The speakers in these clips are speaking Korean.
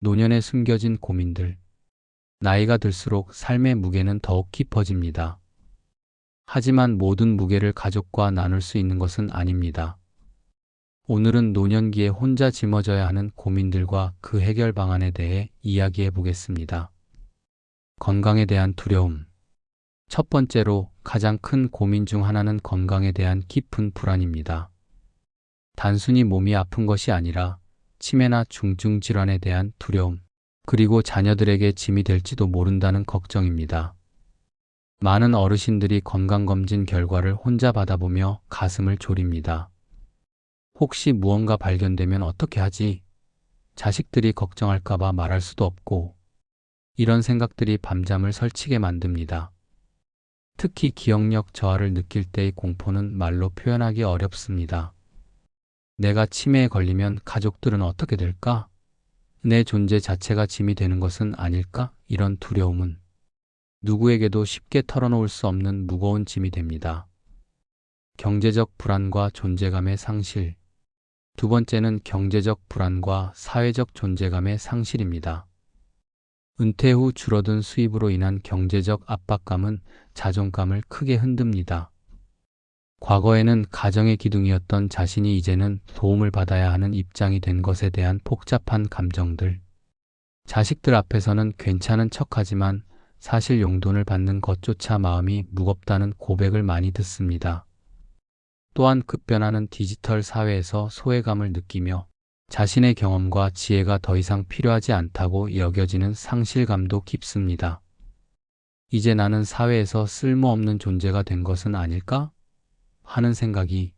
노년에 숨겨진 고민들. 나이가 들수록 삶의 무게는 더욱 깊어집니다. 하지만 모든 무게를 가족과 나눌 수 있는 것은 아닙니다. 오늘은 노년기에 혼자 짊어져야 하는 고민들과 그 해결 방안에 대해 이야기해 보겠습니다. 건강에 대한 두려움. 첫 번째로 가장 큰 고민 중 하나는 건강에 대한 깊은 불안입니다. 단순히 몸이 아픈 것이 아니라 치매나 중증 질환에 대한 두려움, 그리고 자녀들에게 짐이 될지도 모른다는 걱정입니다. 많은 어르신들이 건강검진 결과를 혼자 받아보며 가슴을 졸입니다. 혹시 무언가 발견되면 어떻게 하지? 자식들이 걱정할까봐 말할 수도 없고, 이런 생각들이 밤잠을 설치게 만듭니다. 특히 기억력 저하를 느낄 때의 공포는 말로 표현하기 어렵습니다. 내가 치매에 걸리면 가족들은 어떻게 될까? 내 존재 자체가 짐이 되는 것은 아닐까? 이런 두려움은 누구에게도 쉽게 털어놓을 수 없는 무거운 짐이 됩니다. 경제적 불안과 존재감의 상실. 두 번째는 경제적 불안과 사회적 존재감의 상실입니다. 은퇴 후 줄어든 수입으로 인한 경제적 압박감은 자존감을 크게 흔듭니다. 과거에는 가정의 기둥이었던 자신이 이제는 도움을 받아야 하는 입장이 된 것에 대한 복잡한 감정들. 자식들 앞에서는 괜찮은 척하지만 사실 용돈을 받는 것조차 마음이 무겁다는 고백을 많이 듣습니다. 또한 급변하는 디지털 사회에서 소외감을 느끼며 자신의 경험과 지혜가 더 이상 필요하지 않다고 여겨지는 상실감도 깊습니다. 이제 나는 사회에서 쓸모없는 존재가 된 것은 아닐까? 하는 생각이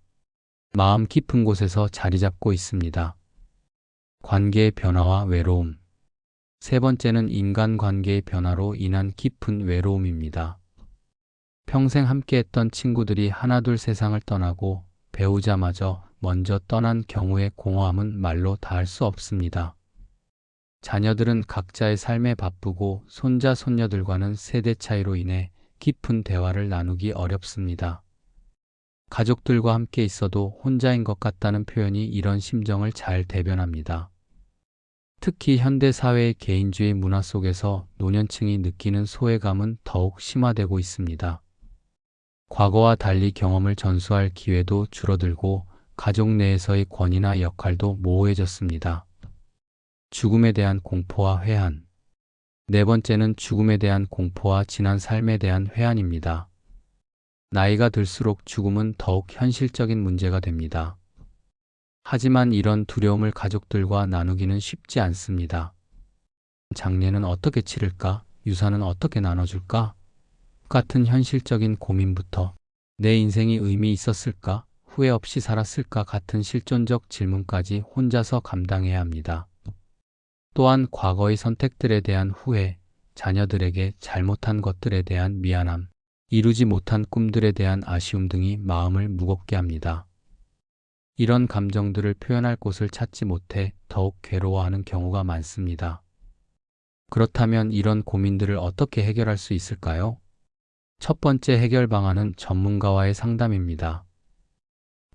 마음 깊은 곳에서 자리 잡고 있습니다. 관계의 변화와 외로움. 세 번째는 인간관계의 변화로 인한 깊은 외로움입니다. 평생 함께했던 친구들이 하나둘 세상을 떠나고 배우자마저 먼저 떠난 경우의 공허함은 말로 다할 수 없습니다. 자녀들은 각자의 삶에 바쁘고 손자, 손녀들과는 세대 차이로 인해 깊은 대화를 나누기 어렵습니다. 가족들과 함께 있어도 혼자인 것 같다는 표현이 이런 심정을 잘 대변합니다. 특히 현대사회의 개인주의 문화 속에서 노년층이 느끼는 소외감은 더욱 심화되고 있습니다. 과거와 달리 경험을 전수할 기회도 줄어들고 가족 내에서의 권위나 역할도 모호해졌습니다. 죽음에 대한 공포와 회한. 네 번째는 죽음에 대한 공포와 지난 삶에 대한 회한입니다. 나이가 들수록 죽음은 더욱 현실적인 문제가 됩니다. 하지만 이런 두려움을 가족들과 나누기는 쉽지 않습니다. 장례는 어떻게 치를까? 유산은 어떻게 나눠줄까? 같은 현실적인 고민부터 내 인생이 의미 있었을까? 후회 없이 살았을까? 같은 실존적 질문까지 혼자서 감당해야 합니다. 또한 과거의 선택들에 대한 후회, 자녀들에게 잘못한 것들에 대한 미안함, 이루지 못한 꿈들에 대한 아쉬움 등이 마음을 무겁게 합니다. 이런 감정들을 표현할 곳을 찾지 못해 더욱 괴로워하는 경우가 많습니다. 그렇다면 이런 고민들을 어떻게 해결할 수 있을까요? 첫 번째 해결 방안은 전문가와의 상담입니다.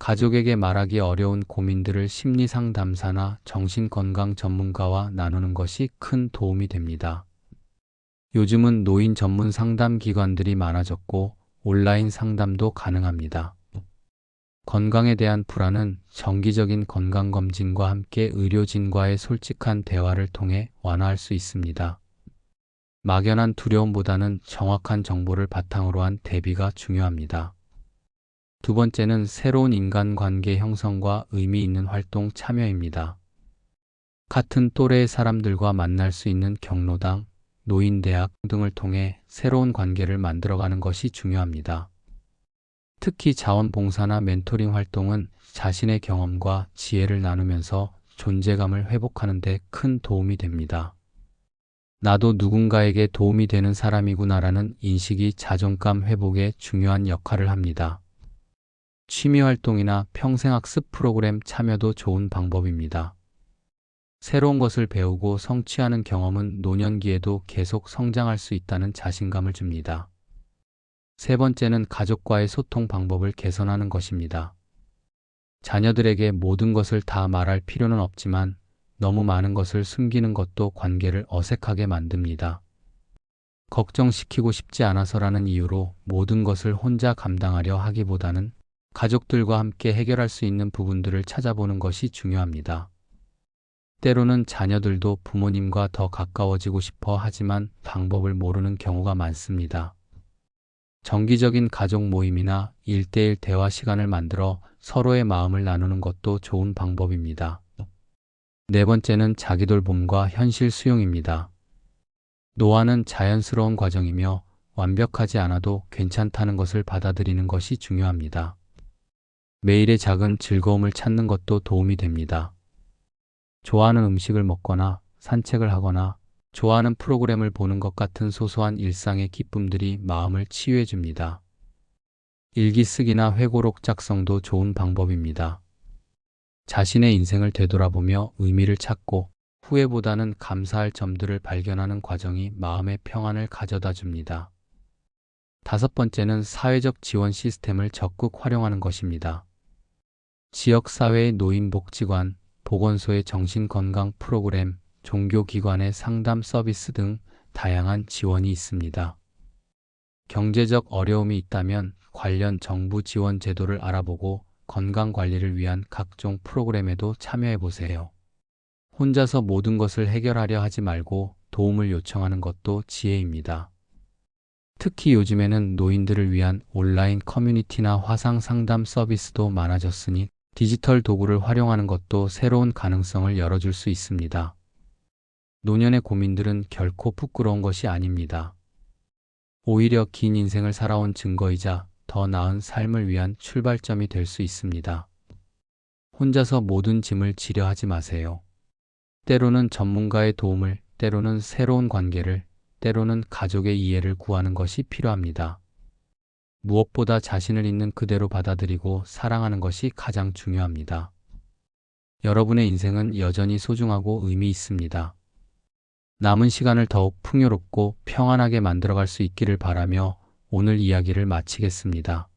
가족에게 말하기 어려운 고민들을 심리상담사나 정신건강 전문가와 나누는 것이 큰 도움이 됩니다. 요즘은 노인 전문 상담 기관들이 많아졌고 온라인 상담도 가능합니다. 건강에 대한 불안은 정기적인 건강검진과 함께 의료진과의 솔직한 대화를 통해 완화할 수 있습니다. 막연한 두려움보다는 정확한 정보를 바탕으로 한 대비가 중요합니다. 두 번째는 새로운 인간관계 형성과 의미 있는 활동 참여입니다. 같은 또래의 사람들과 만날 수 있는 경로당, 노인대학 등을 통해 새로운 관계를 만들어가는 것이 중요합니다. 특히 자원봉사나 멘토링 활동은 자신의 경험과 지혜를 나누면서 존재감을 회복하는 데 큰 도움이 됩니다. 나도 누군가에게 도움이 되는 사람이구나라는 인식이 자존감 회복에 중요한 역할을 합니다. 취미활동이나 평생학습 프로그램 참여도 좋은 방법입니다. 새로운 것을 배우고 성취하는 경험은 노년기에도 계속 성장할 수 있다는 자신감을 줍니다. 세 번째는 가족과의 소통 방법을 개선하는 것입니다. 자녀들에게 모든 것을 다 말할 필요는 없지만 너무 많은 것을 숨기는 것도 관계를 어색하게 만듭니다. 걱정시키고 싶지 않아서라는 이유로 모든 것을 혼자 감당하려 하기보다는 가족들과 함께 해결할 수 있는 부분들을 찾아보는 것이 중요합니다. 때로는 자녀들도 부모님과 더 가까워지고 싶어 하지만 방법을 모르는 경우가 많습니다. 정기적인 가족 모임이나 1대1 대화 시간을 만들어 서로의 마음을 나누는 것도 좋은 방법입니다. 네 번째는 자기돌봄과 현실 수용입니다. 노화는 자연스러운 과정이며 완벽하지 않아도 괜찮다는 것을 받아들이는 것이 중요합니다. 매일의 작은 즐거움을 찾는 것도 도움이 됩니다. 좋아하는 음식을 먹거나 산책을 하거나 좋아하는 프로그램을 보는 것 같은 소소한 일상의 기쁨들이 마음을 치유해 줍니다. 일기 쓰기나 회고록 작성도 좋은 방법입니다. 자신의 인생을 되돌아보며 의미를 찾고 후회보다는 감사할 점들을 발견하는 과정이 마음의 평안을 가져다 줍니다. 다섯 번째는 사회적 지원 시스템을 적극 활용하는 것입니다. 지역사회의 노인복지관, 보건소의 정신건강 프로그램, 종교기관의 상담 서비스 등 다양한 지원이 있습니다. 경제적 어려움이 있다면 관련 정부 지원 제도를 알아보고 건강관리를 위한 각종 프로그램에도 참여해 보세요. 혼자서 모든 것을 해결하려 하지 말고 도움을 요청하는 것도 지혜입니다. 특히 요즘에는 노인들을 위한 온라인 커뮤니티나 화상 상담 서비스도 많아졌으니 디지털 도구를 활용하는 것도 새로운 가능성을 열어줄 수 있습니다. 노년의 고민들은 결코 부끄러운 것이 아닙니다. 오히려 긴 인생을 살아온 증거이자 더 나은 삶을 위한 출발점이 될 수 있습니다. 혼자서 모든 짐을 지려 하지 마세요. 때로는 전문가의 도움을, 때로는 새로운 관계를, 때로는 가족의 이해를 구하는 것이 필요합니다. 무엇보다 자신을 있는 그대로 받아들이고 사랑하는 것이 가장 중요합니다. 여러분의 인생은 여전히 소중하고 의미 있습니다. 남은 시간을 더욱 풍요롭고 평안하게 만들어갈 수 있기를 바라며 오늘 이야기를 마치겠습니다.